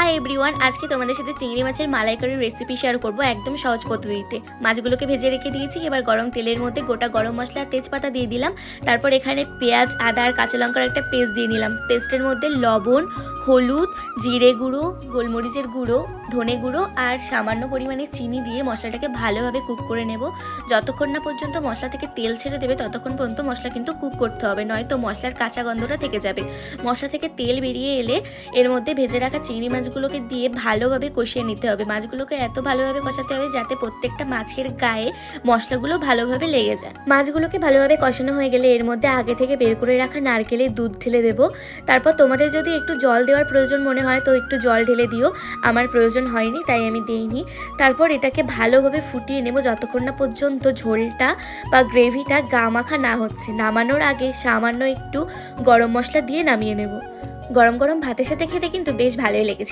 Hi everyone, আজকে তোমাদের সাথে চিংড়ি মাছের মালাইকারির রেসিপি শেয়ার করব একদম সহজ পদ্ধতিতে। মাছগুলোকে ভেজে রেখে দিয়েছি। এবার গরম তেলের মধ্যে গোটা গরম মশলা আর তেজপাতা দিয়ে দিলাম। তারপর এখানে পেঁয়াজ, আদা আর কাঁচা লঙ্কার একটা পেস্ট দিয়ে নিলাম। পেস্টের মধ্যে লবণ, হলুদ, জিরে গুঁড়ো, গোলমরিচের গুঁড়ো, ধনে গুঁড়ো আর সামান্য পরিমাণে চিনি দিয়ে মশলাটাকে ভালোভাবে কুক করে নেব। যতক্ষণ না পর্যন্ত মশলা থেকে তেল ছেড়ে দেবে ততক্ষণ পর্যন্ত মশলা কিন্তু কুক করতে হবে, নয়তো মশলার কাঁচা গন্ধটা থেকে যাবে। মশলা থেকে তেল বেরিয়ে এলে এর মধ্যে ভেজে রাখা চিংড়ি মাছগুলোকে দিয়ে ভালোভাবে কষিয়ে নিতে হবে। মাছগুলোকে এত ভালোভাবে কষাতে হবে যাতে প্রত্যেকটা মাছের গায়ে মশলাগুলো ভালোভাবে লেগে যায়। মাছগুলোকে ভালোভাবে কষানো হয়ে গেলে এর মধ্যে আগে থেকে বের করে রাখা নারকেলের দুধ ঢেলে দেবো। তারপর তোমাদের যদি একটু জল দেওয়ার প্রয়োজন মনে হয় তো একটু জল ঢেলে দিও। আমার প্রয়োজন হয়নি তাই আমি দিইনি। তারপর এটাকে ভালোভাবে ফুটিয়ে নেব যতক্ষণ না পর্যন্ত ঝোলটা বা গ্রেভিটা গা মাখা না হচ্ছে। নামানোর আগে সামান্য একটু গরম মশলা দিয়ে নামিয়ে নেব। গরম গরম ভাতের সাথে খেতে কিন্তু বেশ ভালোই লেগেছে।